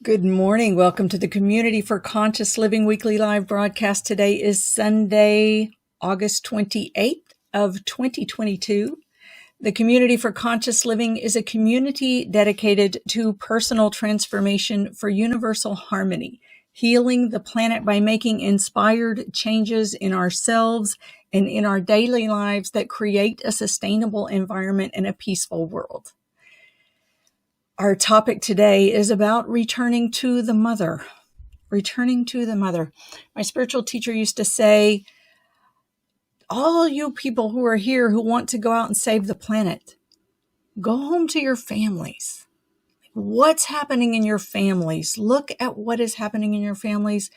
Good morning. Welcome to the Community for Conscious Living weekly live broadcast. Today is Sunday, August 28th of 2022. The Community for Conscious Living is a community dedicated to personal transformation for universal harmony, healing the planet by making inspired changes in ourselves and in our daily lives that create a sustainable environment and a peaceful world. Our topic today is about returning to the mother. Returning to the mother. My spiritual teacher used to say, all you people who are here who want to go out and save the planet, go home to your families. What's happening in your families? Look at what is happening in your families.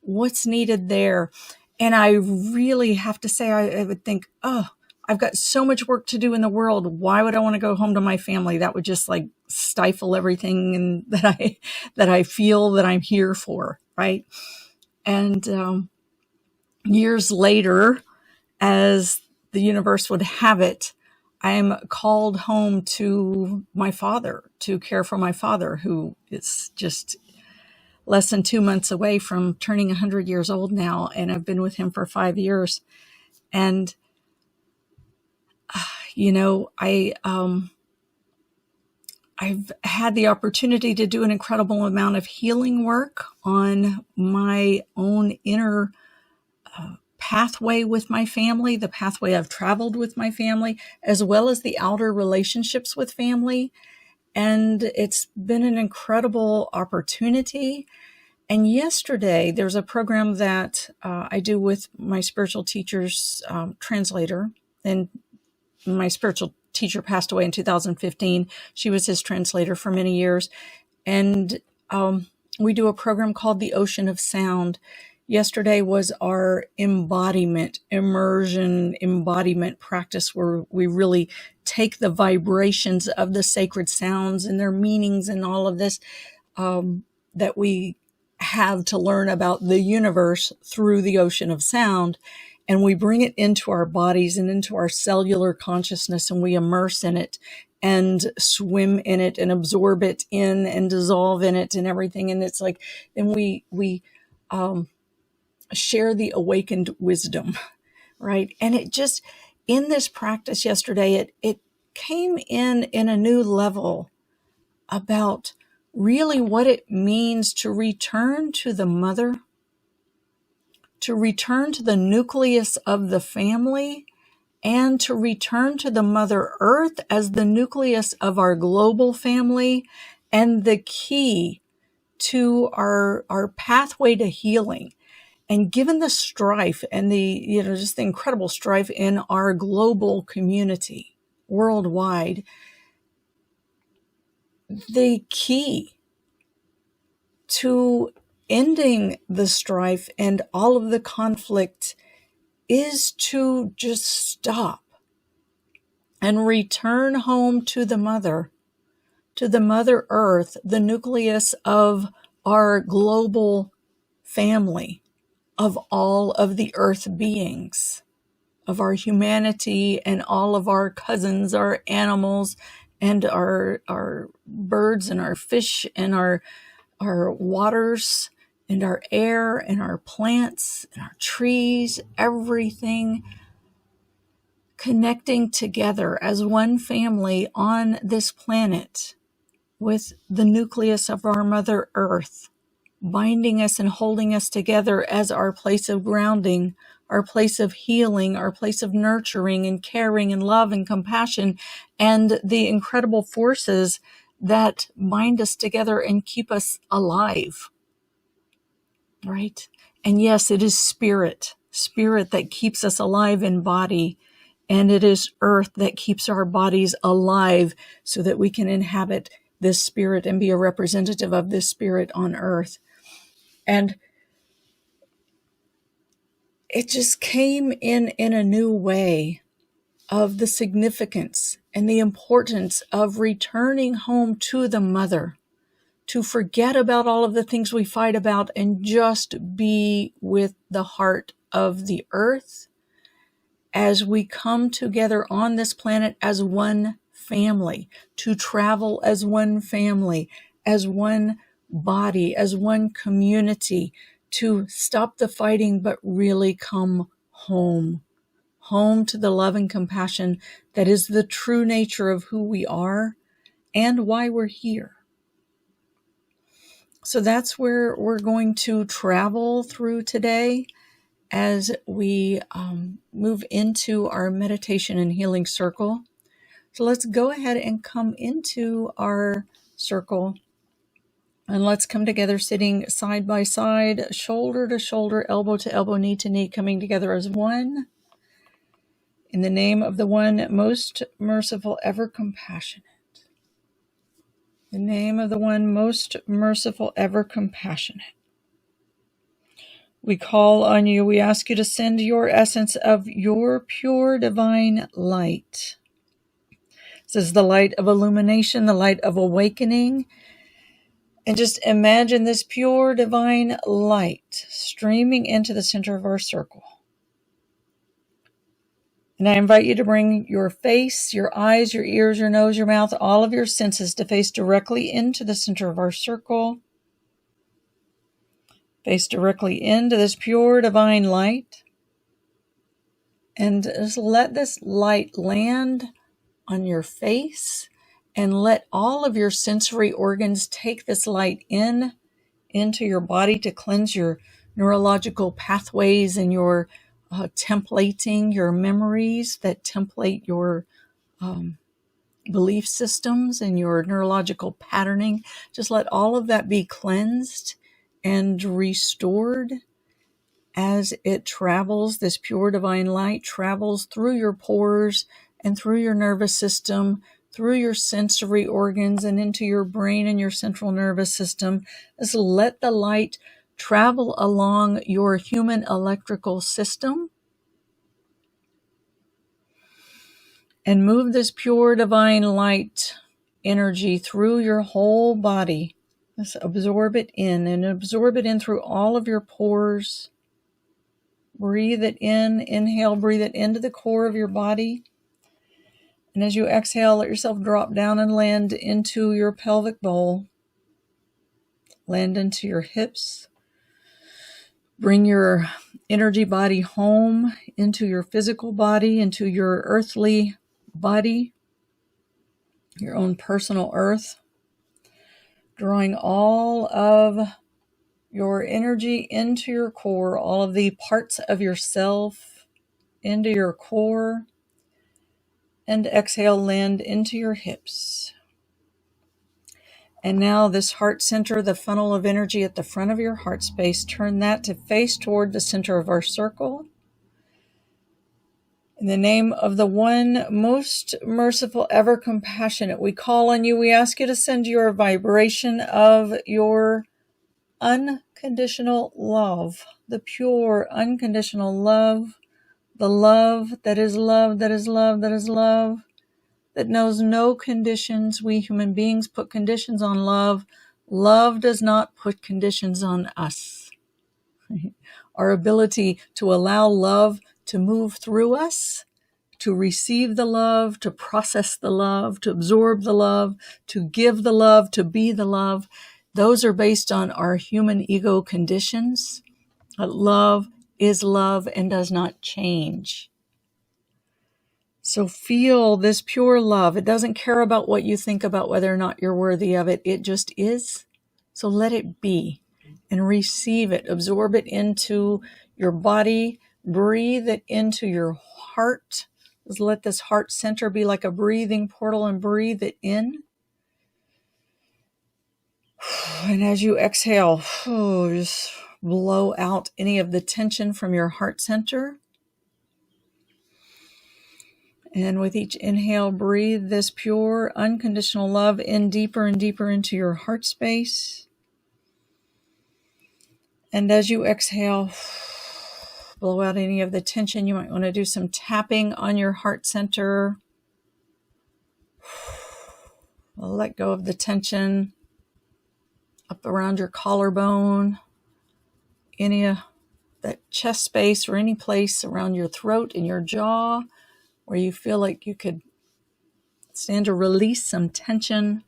What's needed there? And I really have to say, I would think, I've got so much work to do in the world. Why would I want to go home to my family? That would just like stifle everything and that I feel that I'm here for, right? And years later, as the universe would have it, I am called home to my father, to care for my father, who is just less than 2 months away from turning 100 years old now, and I've been with him for 5 years. And I've had the opportunity to do an incredible amount of healing work on my own inner pathway with my family, the pathway I've traveled with my family, as well as the outer relationships with family. And it's been an incredible opportunity. And yesterday, there's a program that I do with my spiritual teacher's translator, and my spiritual teacher passed away in 2015. She was his translator for many years. And we do a program called the Ocean of Sound. Yesterday was our immersion embodiment practice, where we really take the vibrations of the sacred sounds and their meanings and all of this that we have to learn about the universe through the ocean of sound. And we bring it into our bodies and into our cellular consciousness, and we immerse in it and swim in it and absorb it in and dissolve in it and everything. And it's like, and we share the awakened wisdom, right? And it just, in this practice yesterday, it came in a new level about really what it means to return to the mother, to return to the nucleus of the family, and to return to the Mother Earth as the nucleus of our global family and the key to our pathway to healing. And given the strife and just the incredible strife in our global community worldwide, the key to ending the strife and all of the conflict is to just stop and return home to the Mother Earth, the nucleus of our global family, of all of the earth beings, of our humanity and all of our cousins, our animals, and our birds and our fish and our waters and our air and our plants and our trees, everything connecting together as one family on this planet with the nucleus of our Mother Earth, binding us and holding us together as our place of grounding, our place of healing, our place of nurturing and caring and love and compassion, and the incredible forces that bind us together and keep us alive, right? And yes, it is spirit that keeps us alive in body, and it is earth that keeps our bodies alive so that we can inhabit this spirit and be a representative of this spirit on earth. And it just came in a new way of the significance and the importance of returning home to the mother, to forget about all of the things we fight about and just be with the heart of the earth as we come together on this planet as one family, to travel as one family, as one body, as one community, to stop the fighting, but really come home. Home to the love and compassion that is the true nature of who we are and why we're here. So that's where we're going to travel through today as we move into our meditation and healing circle. So let's go ahead and come into our circle, and let's come together sitting side by side, shoulder to shoulder, elbow to elbow, knee to knee, coming together as one. In the name of the one most merciful, ever compassionate. The name of the one most merciful, ever compassionate. We call on you. We ask you to send your essence of your pure divine light. This is the light of illumination, the light of awakening. And just imagine this pure divine light streaming into the center of our circle. And I invite you to bring your face, your eyes, your ears, your nose, your mouth, all of your senses to face directly into the center of our circle. Face directly into this pure divine light. And just let this light land on your face, and let all of your sensory organs take this light into your body to cleanse your neurological pathways and your templating, your memories that template your belief systems and your neurological patterning. Just let all of that be cleansed and restored as it travels. This pure divine light travels through your pores and through your nervous system, through your sensory organs and into your brain and your central nervous system. Just let the light travel along your human electrical system and move this pure divine light energy through your whole body. Just absorb it in, and absorb it in through all of your pores. Breathe it in. Inhale, breathe it into the core of your body. And as you exhale, let yourself drop down and land into your pelvic bowl. Land into your hips. Bring your energy body home into your physical body, into your earthly body, your own personal earth. Drawing all of your energy into your core, all of the parts of yourself into your core. And exhale, land into your hips. And now this heart center, the funnel of energy at the front of your heart space, turn that to face toward the center of our circle. In the name of the one most merciful, ever compassionate, we call on you. We ask you to send your vibration of your unconditional love, the pure unconditional love, the love that is love, that is love, that is love, that knows no conditions. We human beings put conditions on love. Love does not put conditions on us. Our ability to allow love to move through us, to receive the love, to process the love, to absorb the love, to give the love, to be the love, those are based on our human ego conditions. But love is love and does not change. So feel this pure love. It doesn't care about what you think about whether or not you're worthy of it. It just is. So let it be and receive it. Absorb it into your body. Breathe it into your heart. Just let this heart center be like a breathing portal and breathe it in. And as you exhale, just blow out any of the tension from your heart center. And with each inhale, breathe this pure, unconditional love in deeper and deeper into your heart space. And as you exhale, blow out any of the tension. You might want to do some tapping on your heart center. Let go of the tension up around your collarbone, any of that chest space or any place around your throat and your jaw where you feel like you could stand to release some tension.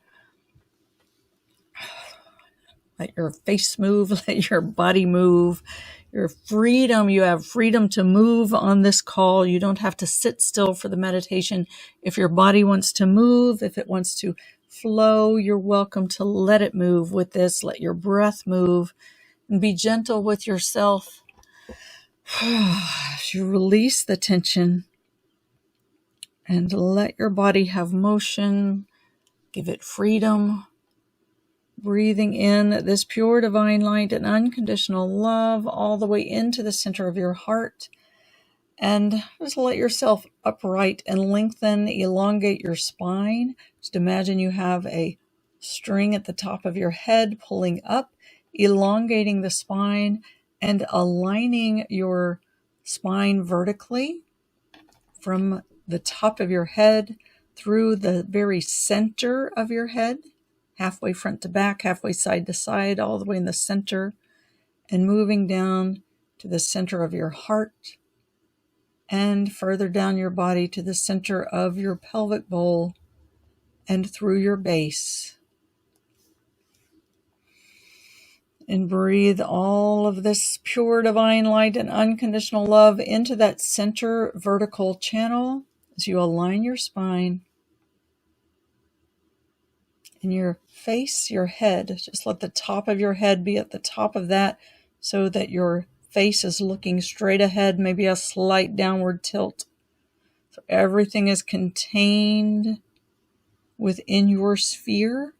Let your face move, let your body move. Your freedom, you have freedom to move on this call. You don't have to sit still for the meditation. If your body wants to move, if it wants to flow, you're welcome to let it move with this. Let your breath move and be gentle with yourself. As you release the tension and let your body have motion, give it freedom. Breathing in this pure divine light and unconditional love all the way into the center of your heart. And just let yourself upright and lengthen, elongate your spine. Just imagine you have a string at the top of your head pulling up, elongating the spine and aligning your spine vertically from the top of your head through the very center of your head. Halfway front to back, halfway side to side, all the way in the center, and moving down to the center of your heart, and further down your body to the center of your pelvic bowl, and through your base. And breathe all of this pure divine light and unconditional love into that center vertical channel as you align your spine. And your face, your head, just let the top of your head be at the top of that so that your face is looking straight ahead, maybe a slight downward tilt. So everything is contained within your sphere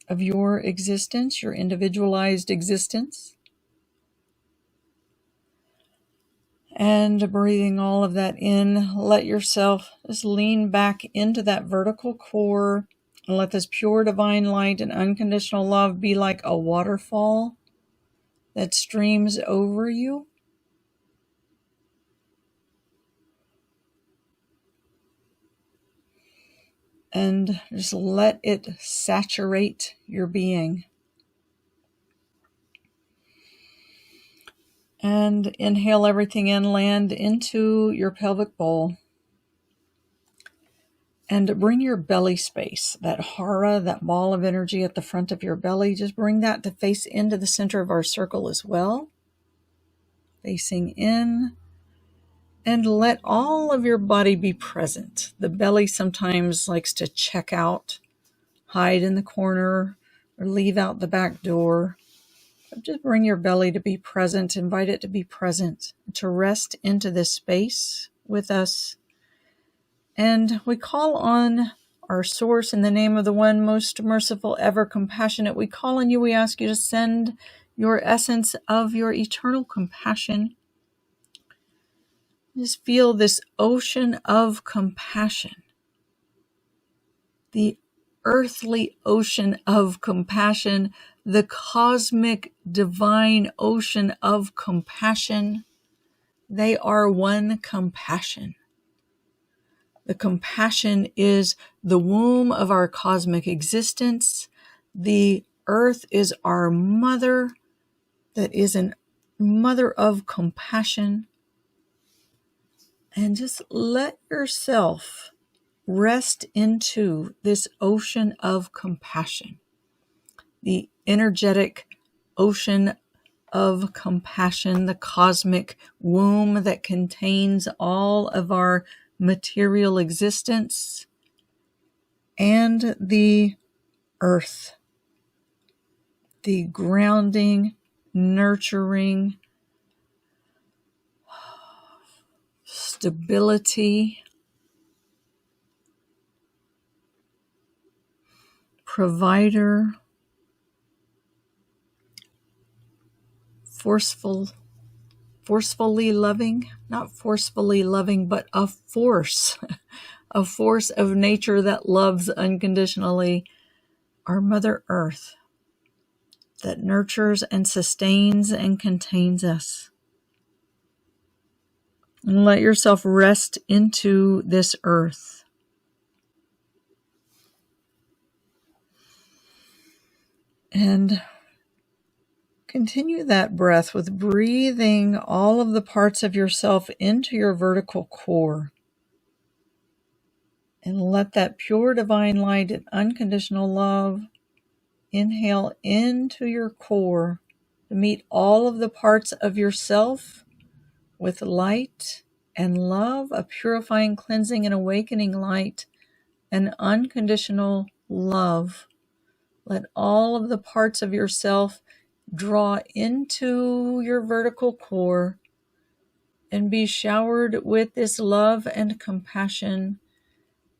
of your existence, your individualized existence. And breathing all of that in, let yourself just lean back into that vertical core. And let this pure divine light and unconditional love be like a waterfall that streams over you. And just let it saturate your being. And inhale everything in, land into your pelvic bowl. And bring your belly space, that hara, that ball of energy at the front of your belly, just bring that to face into the center of our circle as well. Facing in. And let all of your body be present. The belly sometimes likes to check out, hide in the corner, or leave out the back door. But just bring your belly to be present. Invite it to be present, to rest into this space with us. And we call on our source in the name of the one most merciful, ever compassionate. We call on you. We ask you to send your essence of your eternal compassion. Just feel this ocean of compassion. The earthly ocean of compassion. The cosmic divine ocean of compassion. They are one compassion. The compassion is the womb of our cosmic existence. The earth is our mother, that is a mother of compassion. And just let yourself rest into this ocean of compassion, the energetic ocean of compassion, the cosmic womb that contains all of our material existence, and the earth, the grounding, nurturing, stability, provider, forcefully loving, not forcefully loving, but a force of nature that loves unconditionally, our Mother Earth, that nurtures and sustains and contains us. And let yourself rest into this earth. And continue that breath with breathing all of the parts of yourself into your vertical core. And let that pure divine light and unconditional love Inhale into your core to meet all of the parts of yourself with light and love, a purifying, cleansing, and awakening light, and unconditional love. Let all of the parts of yourself draw into your vertical core and be showered with this love and compassion.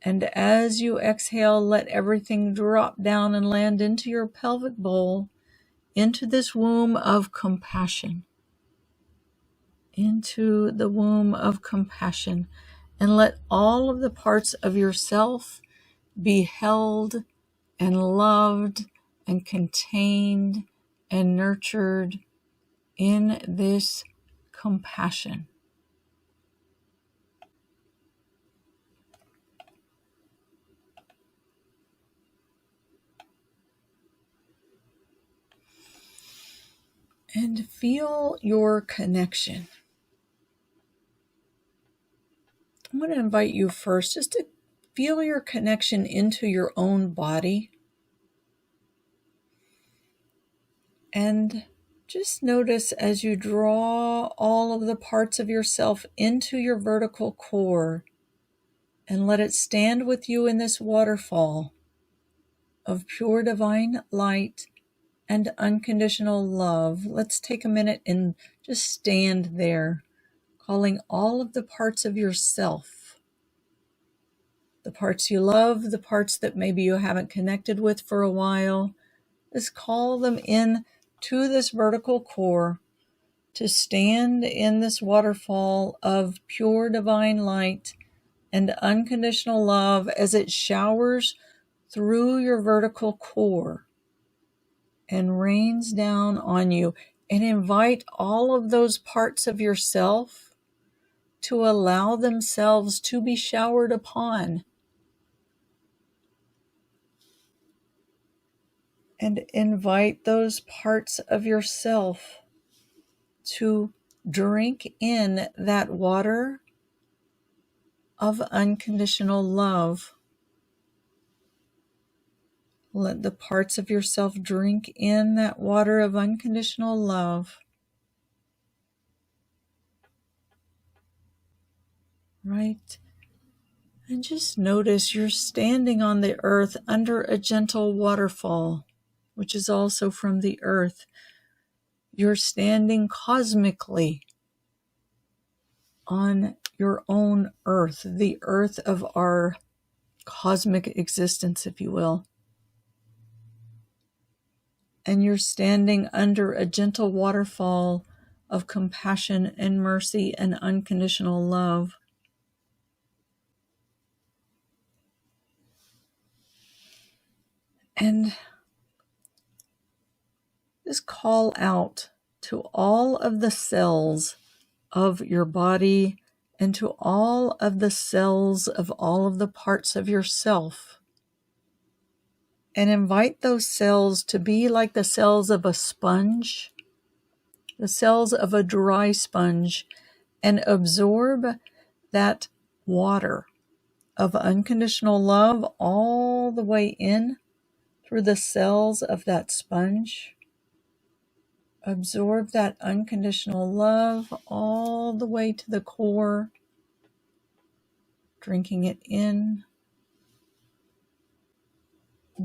And as you exhale, let everything drop down and land into your pelvic bowl, into this womb of compassion. Into the womb of compassion. And let all of the parts of yourself be held and loved and contained and nurtured in this compassion. And feel your connection. I'm going to invite you first just to feel your connection into your own body. And just notice as you draw all of the parts of yourself into your vertical core and let it stand with you in this waterfall of pure divine light and unconditional love. Let's take a minute and just stand there, calling all of the parts of yourself, the parts you love, the parts that maybe you haven't connected with for a while. Just call them in to this vertical core to stand in this waterfall of pure divine light and unconditional love as it showers through your vertical core and rains down on you. And invite all of those parts of yourself to allow themselves to be showered upon. And invite those parts of yourself to drink in that water of unconditional love. Let the parts of yourself drink in that water of unconditional love. Right? And just notice you're standing on the earth under a gentle waterfall, which is also from the earth. You're standing cosmically on your own earth, the earth of our cosmic existence, if you will. And you're standing under a gentle waterfall of compassion and mercy and unconditional love. And just call out to all of the cells of your body and to all of the cells of all of the parts of yourself. And invite those cells to be like the cells of a sponge, the cells of a dry sponge, and absorb that water of unconditional love all the way in through the cells of that sponge. Absorb that unconditional love all the way to the core, drinking it in,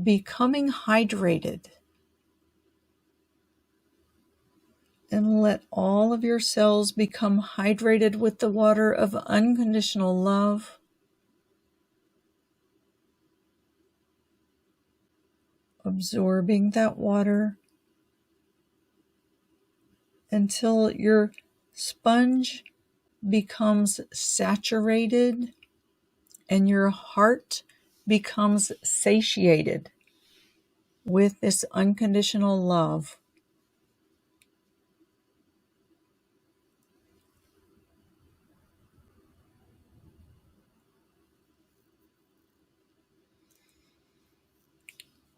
becoming hydrated. And let all of your cells become hydrated with the water of unconditional love. Absorbing that water until your sponge becomes saturated and your heart becomes satiated with this unconditional love.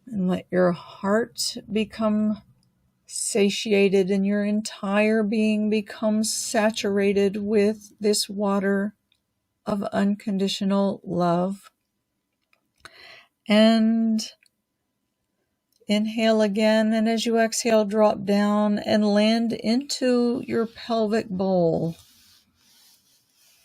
And let your heart become satiated and your entire being becomes saturated with this water of unconditional love. And Inhale again, and as you exhale, drop down and land into your pelvic bowl.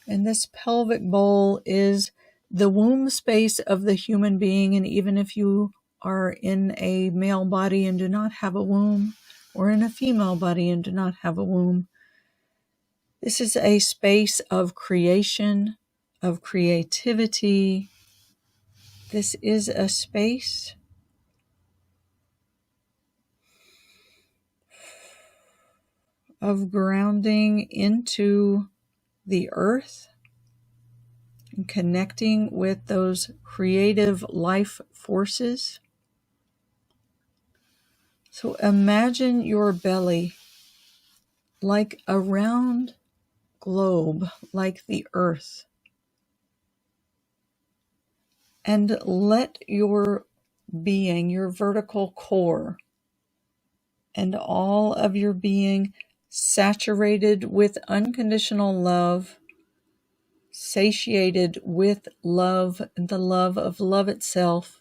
And this pelvic bowl is the womb space of the human being. And even if you are in a male body and do not have a womb, or in a female body and do not have a womb, this is a space of creation, of creativity. This is a space of grounding into the earth and connecting with those creative life forces. So imagine your belly like a round globe, like the earth. And let your being, your vertical core, and all of your being saturated with unconditional love, satiated with love, the love of love itself,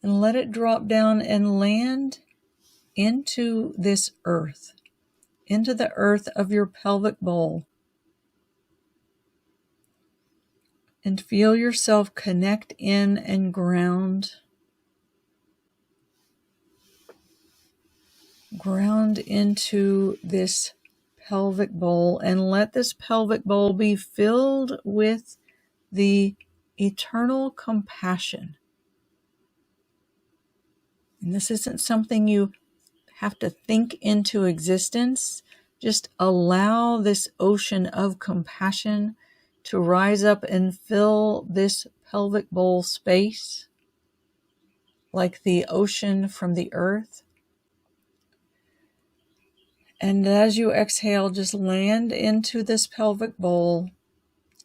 and let it drop down and land into this earth, into the earth of your pelvic bowl. And feel yourself connect in and ground. Ground into this pelvic bowl, and let this pelvic bowl be filled with the eternal compassion. And this isn't something you have to think into existence. Just allow this ocean of compassion to rise up and fill this pelvic bowl space like the ocean from the earth. And as you exhale, just land into this pelvic bowl.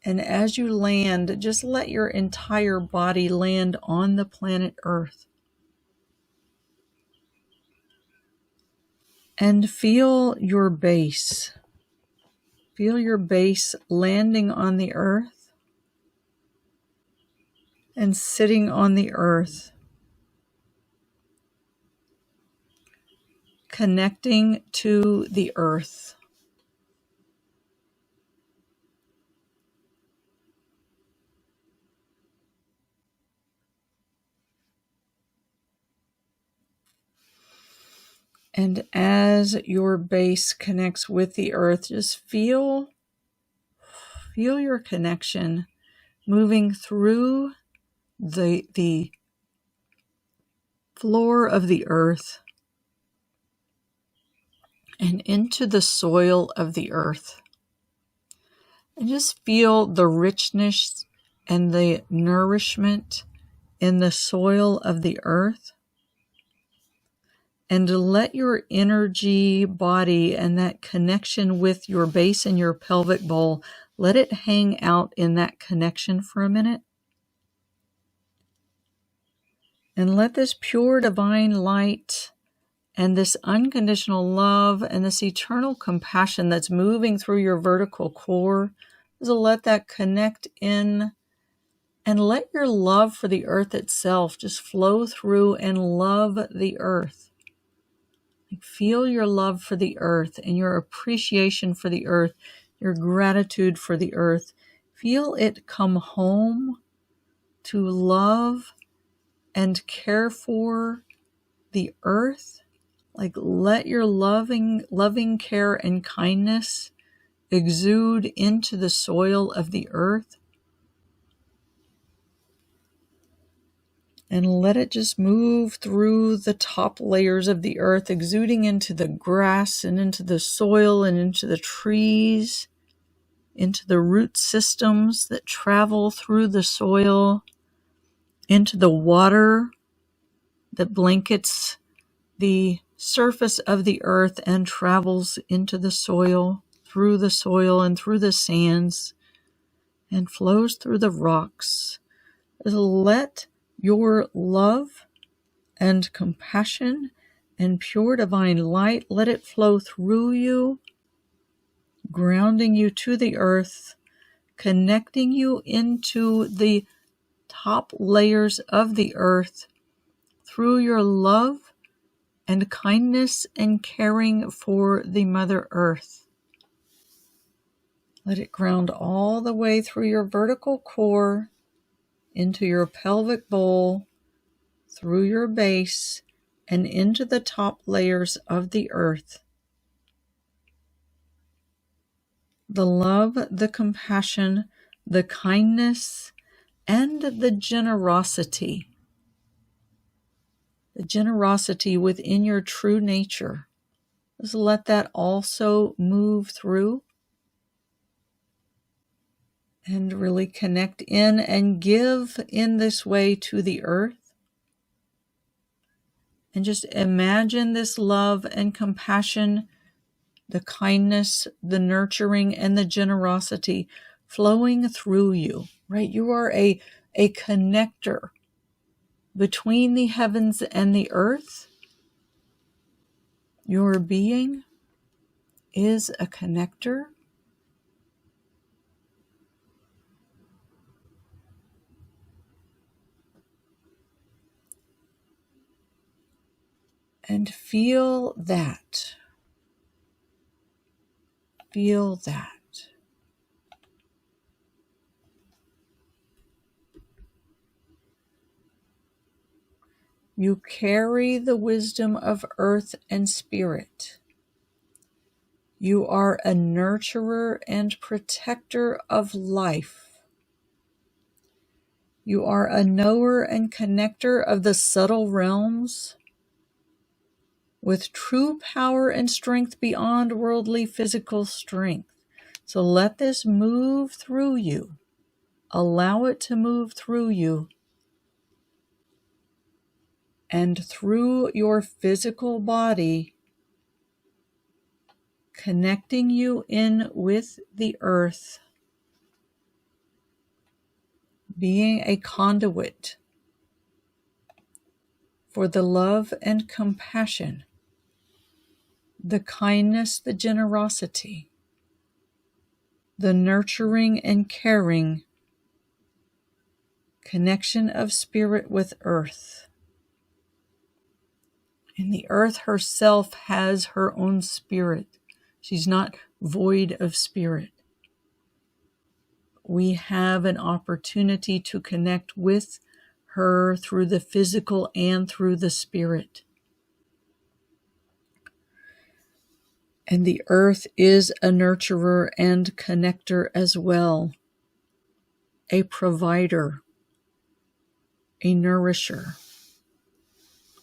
And as you land, just let your entire body land on the planet Earth. And feel your base. Feel your base landing on the earth and sitting on the earth. Connecting to the earth. And as your base connects with the earth, just feel your connection moving through the floor of the earth and into the soil of the earth. And just feel the richness and the nourishment in the soil of the earth. And to let your energy body and that connection with your base and your pelvic bowl, let it hang out in that connection for a minute. And let this pure divine light and this unconditional love and this eternal compassion that's moving through your vertical core, just let that connect in, and let your love for the earth itself just flow through and love the earth. Feel your love for the earth and your appreciation for the earth, your gratitude for the earth. Feel it come home to love and care for the earth. Like, let your loving care and kindness exude into the soil of the earth. And let it just move through the top layers of the earth, exuding into the grass and into the soil and into the trees, into the root systems that travel through the soil, into the water that blankets the surface of the earth and travels into the soil, through the soil and through the sands, and flows through the rocks. Let your love and compassion and pure divine light, let it flow through you, grounding you to the earth, connecting you into the top layers of the earth through your love and kindness and caring for the Mother Earth. Let it ground all the way through your vertical core, into your pelvic bowl, through your base, and into the top layers of the earth. The love, the compassion, the kindness, and the generosity within your true nature. Just let that also move through and really connect in and give in this way to the earth. And just imagine this love and compassion, the kindness, the nurturing, and the generosity flowing through you, right? You are a connector between the heavens and the earth. Your being is a connector. And feel that. Feel that. You carry the wisdom of earth and spirit. You are a nurturer and protector of life. You are a knower and connector of the subtle realms with true power and strength beyond worldly physical strength. So let this move through you. Allow it to move through you and through your physical body, connecting you in with the earth, being a conduit for the love and compassion, the kindness, the generosity, the nurturing and caring connection of spirit with earth. And the earth herself has her own spirit. She's not void of spirit. We have an opportunity to connect with her through the physical and through the spirit. And the earth is a nurturer and connector as well, a provider, a nourisher,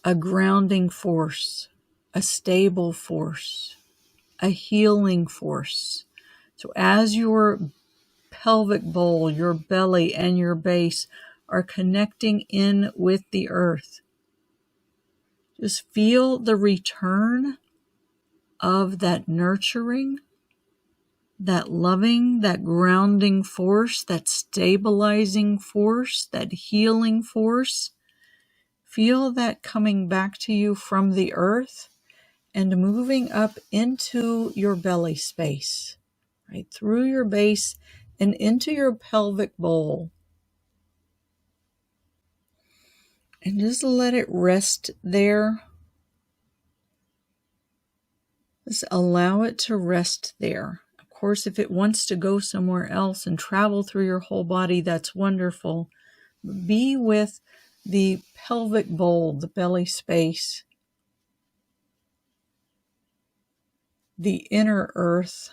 a grounding force, a stable force, a healing force. So as your pelvic bowl, your belly, and your base are connecting in with the earth, just feel the return of that nurturing, that loving, that grounding force, that stabilizing force, that healing force. Feel that coming back to you from the earth and moving up into your belly space, right through your base and into your pelvic bowl. And just let it rest there. Just allow it to rest there. Of course, if it wants to go somewhere else and travel through your whole body, that's wonderful. Be with the pelvic bowl, the belly space, the inner earth,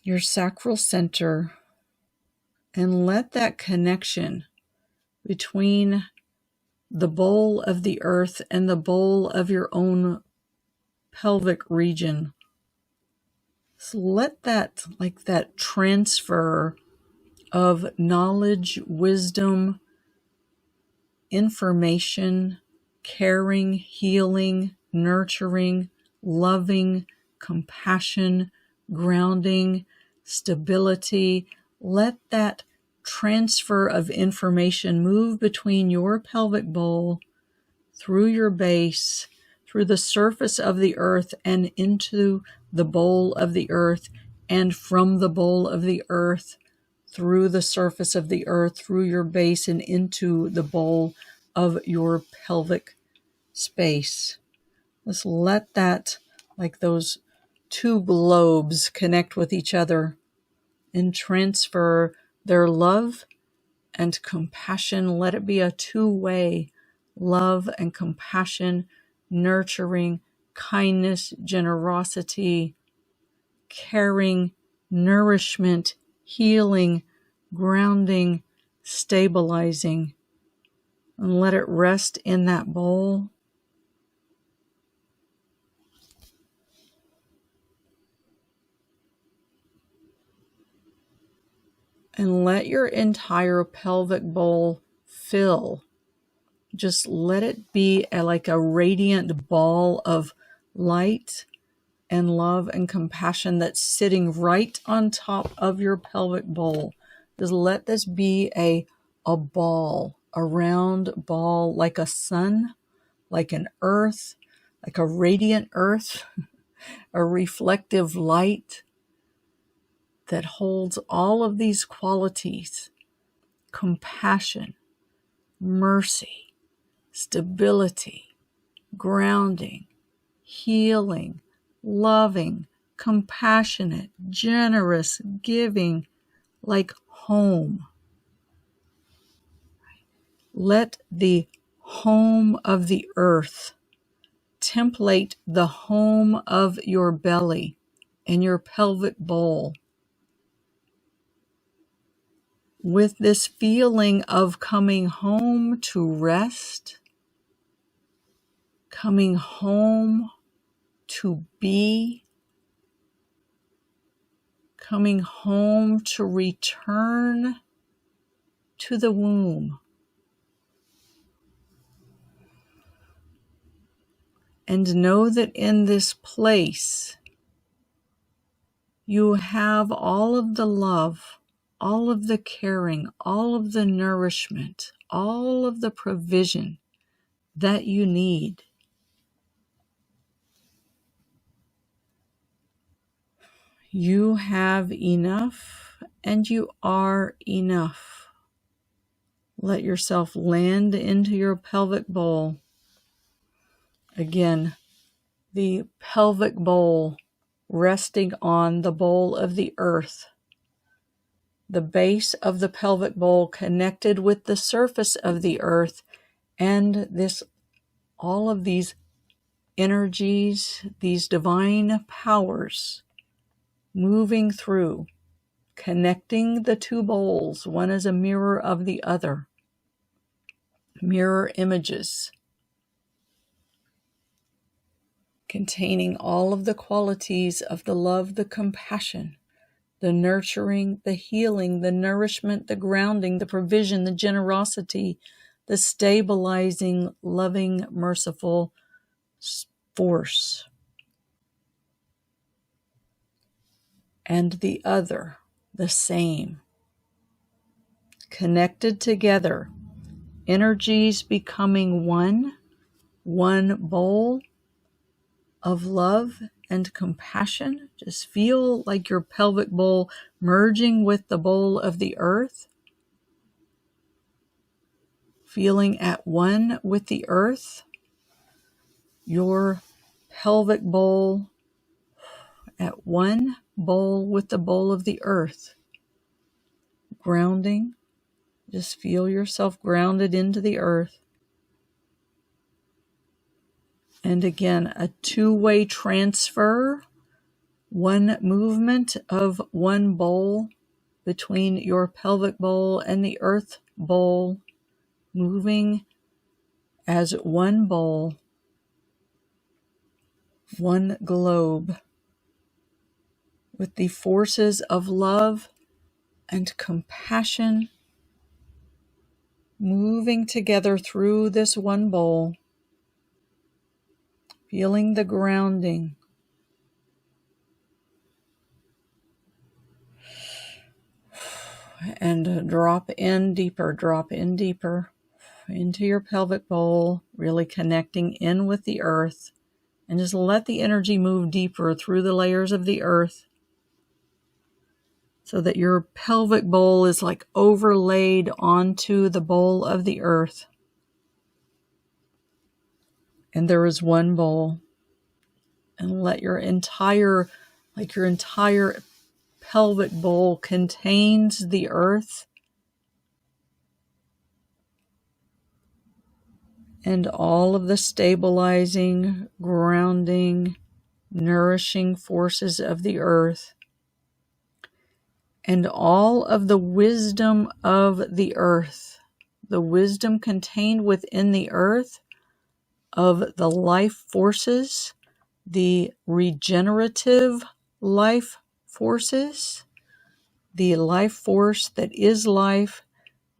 your sacral center, and let that connection between the bowl of the earth and the bowl of your own pelvic region. So let that, like that transfer of knowledge, wisdom, information, caring, healing, nurturing, loving, compassion, grounding, stability. Let that transfer of information move between your pelvic bowl, through your base, through the surface of the earth, and into the bowl of the earth, and from the bowl of the earth through the surface of the earth, through your base, and into the bowl of your pelvic space. Let's let that, like those two globes, connect with each other and transfer their love and compassion. Let it be a two-way love and compassion, nurturing, kindness, generosity, caring, nourishment, healing, grounding, stabilizing. And let it rest in that bowl. And let your entire pelvic bowl fill. Just let it be like a radiant ball of light and love and compassion that's sitting right on top of your pelvic bowl. Just let this be a ball, a round ball, like a sun, like an earth, like a radiant earth, a reflective light that holds all of these qualities: compassion, mercy, stability, grounding, healing, loving, compassionate, generous, giving, like home. Let the home of the earth template the home of your belly and your pelvic bowl, with this feeling of coming home to rest, coming home to be, coming home to return to the womb. And know that in this place, you have all of the love, all of the caring, all of the nourishment, all of the provision that you need. You have enough, and you are enough. Let yourself land into your pelvic bowl. Again, the pelvic bowl resting on the bowl of the earth. The base of the pelvic bowl connected with the surface of the earth, and all of these energies, these divine powers moving through, connecting the two bowls. One is a mirror of the other. Mirror images containing all of the qualities of the love, the compassion, the nurturing, the healing, the nourishment, the grounding, the provision, the generosity, the stabilizing, loving, merciful force. And the other, the same. Connected together, energies becoming one bowl of love and compassion. Just feel like your pelvic bowl merging with the bowl of the earth. Feeling at one with the earth. Your pelvic bowl at one bowl with the bowl of the earth. Grounding. Just feel yourself grounded into the earth. And again, a two-way transfer, one movement of one bowl between your pelvic bowl and the earth bowl, moving as one bowl, one globe, with the forces of love and compassion moving together through this one bowl. Feeling the grounding. And drop in deeper into your pelvic bowl, really connecting in with the earth. And just let the energy move deeper through the layers of the earth. so that your pelvic bowl is like overlaid onto the bowl of the earth. And there is one bowl. And let your entire pelvic bowl contains the earth and all of the stabilizing, grounding, nourishing forces of the earth, and all of the wisdom of the earth, the wisdom contained within the earth of the life forces, the regenerative life forces, the life force that is life,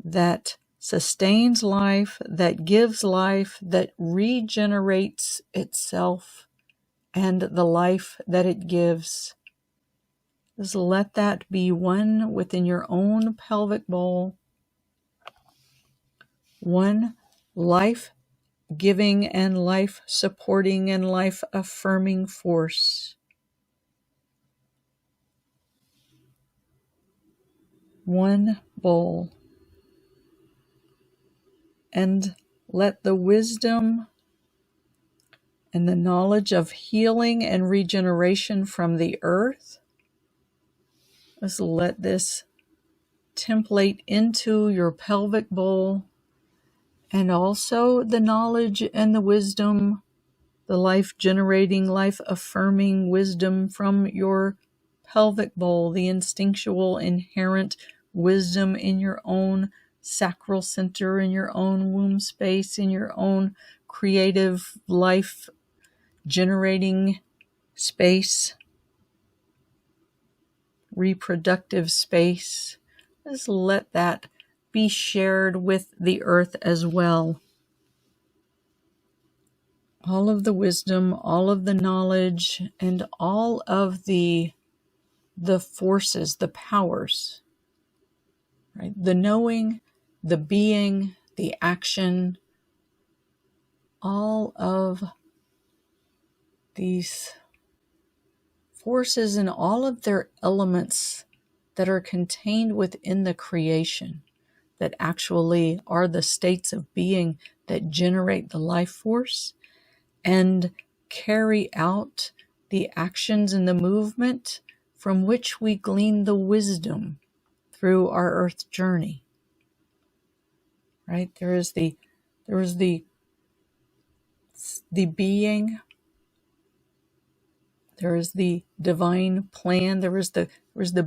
that sustains life, that gives life, that regenerates itself and the life that it gives. Just let that be one within your own pelvic bowl, one life-giving and life-supporting and life-affirming force. One bowl. And let the wisdom and the knowledge of healing and regeneration from the earth, just let this template into your pelvic bowl, and also the knowledge and the wisdom, the life-generating, life-affirming wisdom from your pelvic bowl, the instinctual, inherent wisdom in your own sacral center, in your own womb space, in your own creative life-generating space, reproductive space. Just let that be shared with the earth as well. All of the wisdom, all of the knowledge, and all of the forces, the powers, right? The knowing, the being, the action, all of these forces and all of their elements that are contained within the creation, that actually are the states of being that generate the life force and carry out the actions and the movement from which we glean the wisdom through our earth journey. Right? There is the being, there is the divine plan, there is the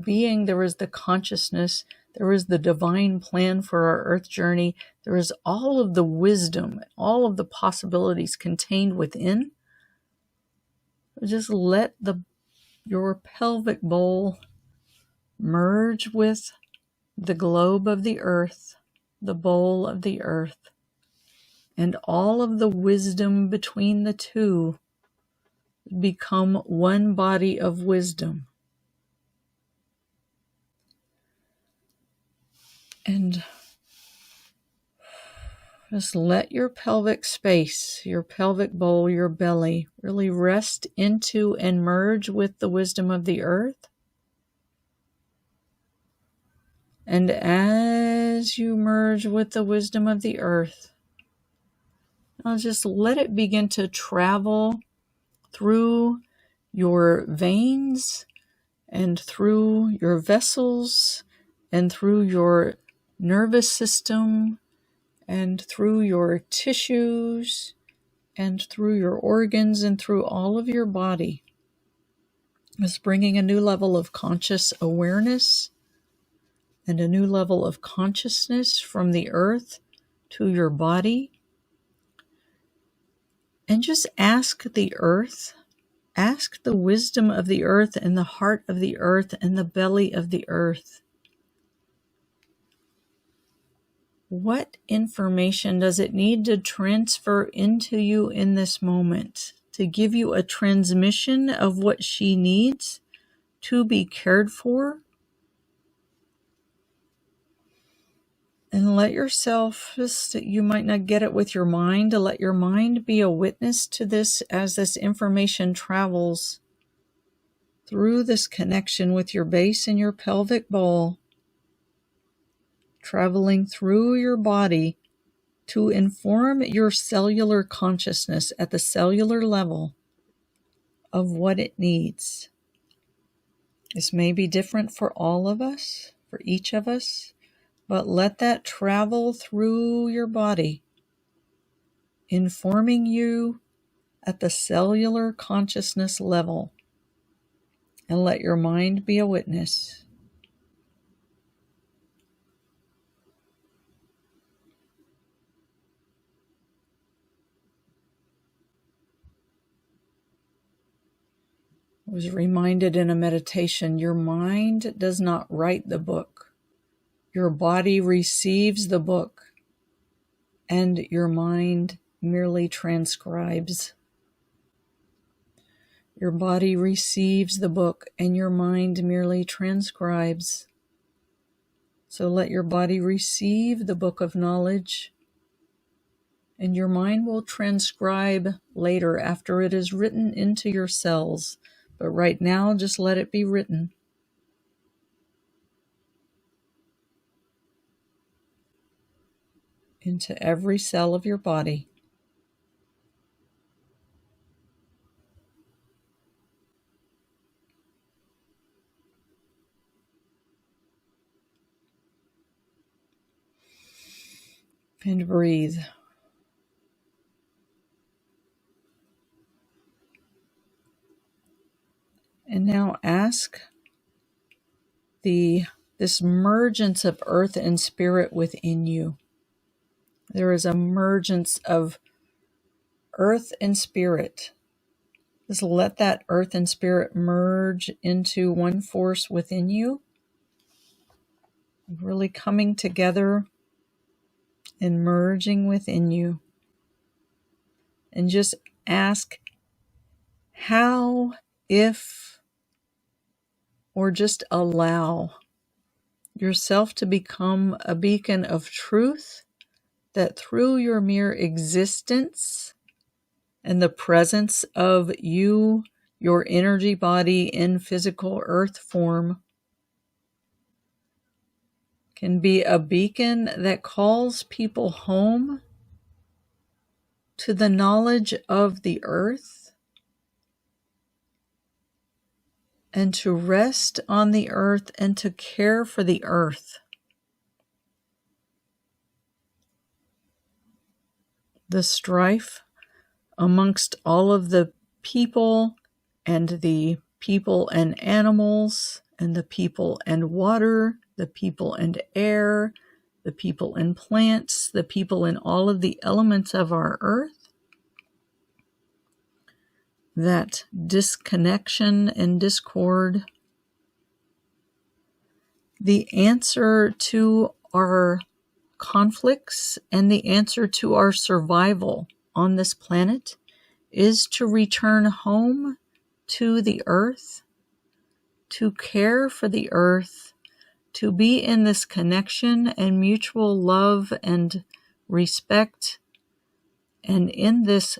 being, there is the consciousness, there is the divine plan for our earth journey, there is all of the wisdom, all of the possibilities contained within. Just let your pelvic bowl merge with the globe of the earth, the bowl of the earth, and all of the wisdom between the two become one body of wisdom. And just let your pelvic space, your pelvic bowl, your belly really rest into and merge with the wisdom of the earth. And as you merge with the wisdom of the earth, now just let it begin to travel through your veins and through your vessels and through your nervous system and through your tissues and through your organs and through all of your body. It's bringing a new level of conscious awareness and a new level of consciousness from the earth to your body. And just ask the earth, ask the wisdom of the earth and the heart of the earth and the belly of the earth. What information does it need to transfer into you in this moment to give you a transmission of what she needs to be cared for? And let yourself, you might not get it with your mind, to let your mind be a witness to this as this information travels through this connection with your base and your pelvic bowl, traveling through your body to inform your cellular consciousness at the cellular level of what it needs. This may be different for all of us, for each of us, but let that travel through your body, informing you at the cellular consciousness level, and let your mind be a witness. I was reminded in a meditation, your mind does not write the book. Your body receives the book, and your mind merely transcribes. Your body receives the book, and your mind merely transcribes. So let your body receive the book of knowledge, and your mind will transcribe later after it is written into your cells. But right now, just let it be written. Into every cell of your body. And breathe. And now ask this mergence of earth and spirit within you. There is a mergence of earth and spirit. Just let that earth and spirit merge into one force within you, really coming together and merging within you. And just ask how, if, or just allow yourself to become a beacon of truth, that through your mere existence and the presence of you, your energy body in physical earth form, can be a beacon that calls people home to the knowledge of the earth and to rest on the earth and to care for the earth. The strife amongst all of the people and the people and animals and the people and water, the people and air, the people and plants, the people and all of the elements of our earth, that disconnection and discord, the answer to our conflicts and the answer to our survival on this planet is to return home to the earth, to care for the earth, to be in this connection and mutual love and respect, and in this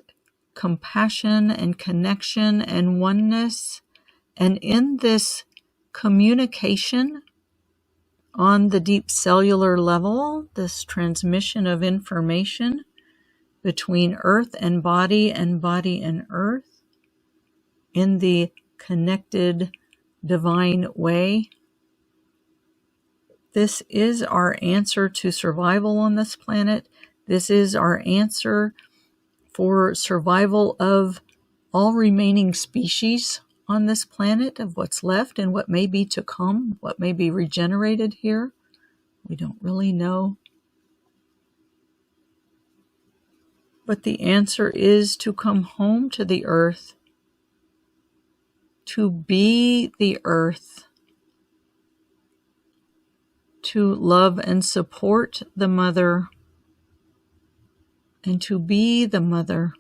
compassion and connection and oneness, and in this communication on the deep cellular level, this transmission of information between earth and body and earth, in the connected divine way. This is our answer to survival on this planet. This is our answer for survival of all remaining species on this planet, of what's left and what may be to come, what may be regenerated here. We don't really know. But the answer is to come home to the earth, to be the earth, to love and support the mother, and to be the mother.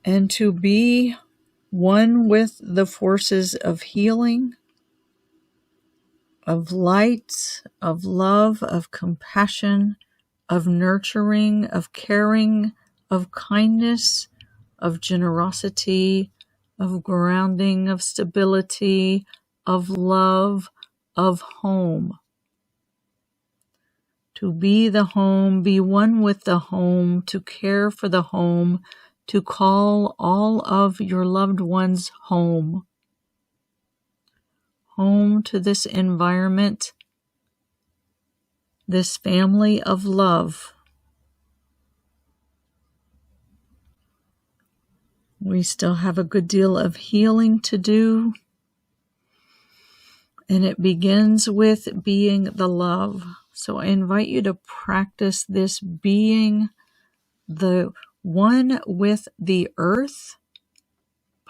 And to be one with the forces of healing, of light, of love, of compassion, of nurturing, of caring, of kindness, of generosity, of grounding, of stability, of love, of home. To be the home, be one with the home, to care for the home, to call all of your loved ones home. Home to this environment, this family of love. We still have a good deal of healing to do, and it begins with being the love. So I invite you to practice this being the one with the earth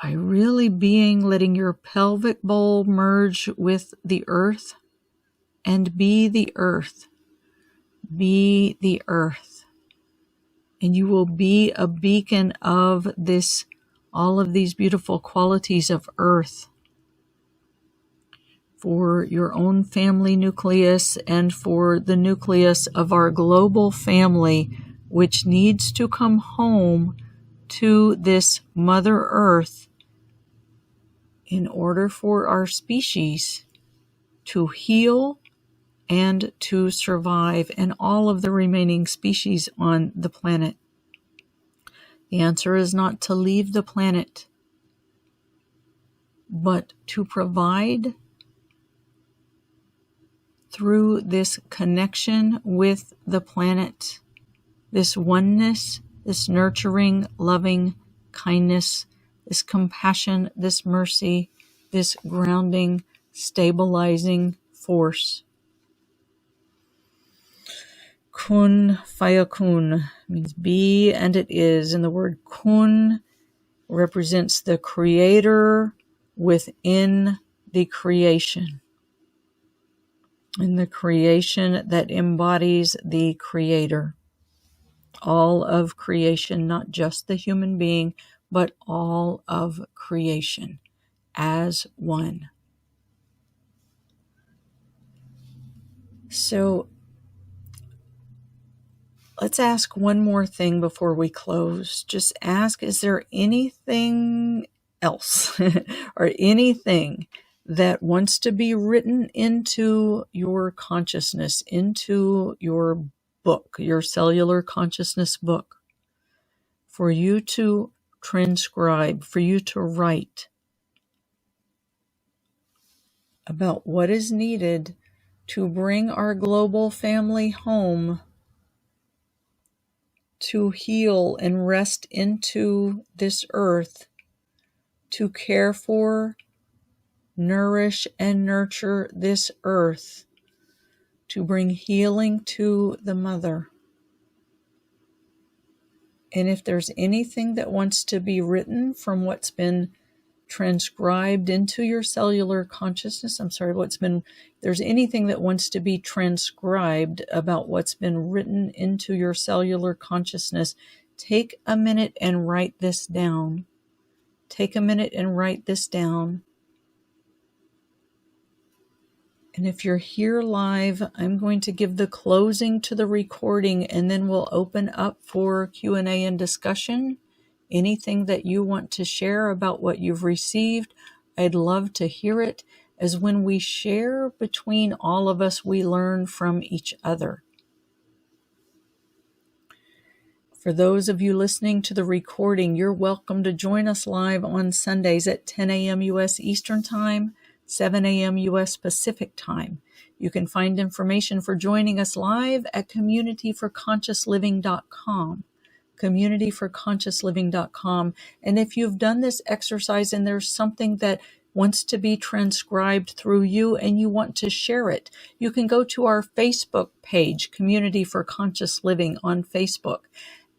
by really letting your pelvic bowl merge with the earth and be the earth. Be the earth. And you will be a beacon of all of these beautiful qualities of earth for your own family nucleus and for the nucleus of our global family, which needs to come home to this Mother Earth in order for our species to heal and to survive, and all of the remaining species on the planet. The answer is not to leave the planet, but to provide through this connection with the planet, this oneness, this nurturing, loving kindness, this compassion, this mercy, this grounding, stabilizing force. Kun fayakun means be and it is, and the word kun represents the creator within the creation, and the creation that embodies the creator. All of creation, not just the human being, but all of creation as one. So let's ask one more thing before we close. Just ask, is there anything else or anything that wants to be written into your consciousness, into your book, your cellular consciousness book, for you to transcribe, for you to write about what is needed to bring our global family home, to heal and rest into this earth, to care for, nourish, and nurture this earth, to bring healing to the mother. And if there's anything that wants to be written from what's been transcribed into your cellular consciousness, there's anything that wants to be transcribed about what's been written into your cellular consciousness, take a minute and write this down. Take a minute and write this down. And if you're here live, I'm going to give the closing to the recording, and then we'll open up for Q&A and discussion. Anything that you want to share about what you've received, I'd love to hear it, as when we share between all of us, we learn from each other. For those of you listening to the recording, you're welcome to join us live on Sundays at 10 a.m. U.S. Eastern Time, 7 a.m. U.S. Pacific Time. You can find information for joining us live at communityforconsciousliving.com. communityforconsciousliving.com. And if you've done this exercise and there's something that wants to be transcribed through you and you want to share it, you can go to our Facebook page, Community for Conscious Living on Facebook,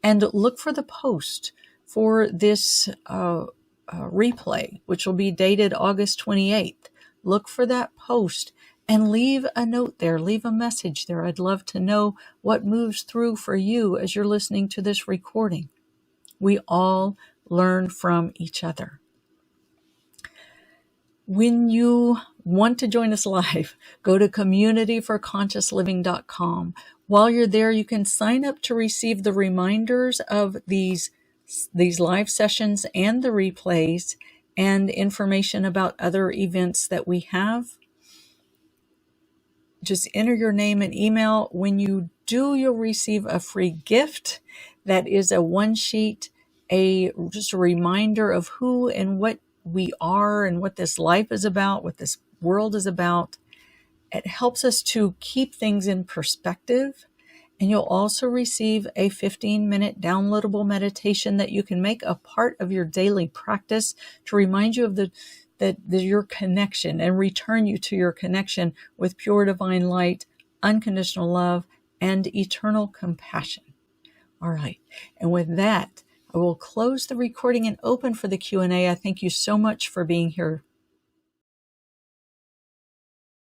and look for the post for this replay, which will be dated August 28th. Look for that post and leave a note there, leave a message there. I'd love to know what moves through for you as you're listening to this recording. We all learn from each other. When you want to join us live, go to communityforconsciousliving.com. While you're there, you can sign up to receive the reminders of these these live sessions and the replays and information about other events that we have, just enter your name and email. When you do, you'll receive a free gift that is a one sheet, just a reminder of who and what we are and what this life is about, what this world is about. It helps us to keep things in perspective. And you'll also receive a 15-minute downloadable meditation that you can make a part of your daily practice to remind you of your connection and return you to your connection with pure divine light, unconditional love, and eternal compassion. All right. And with that, I will close the recording and open for the Q&A. I thank you so much for being here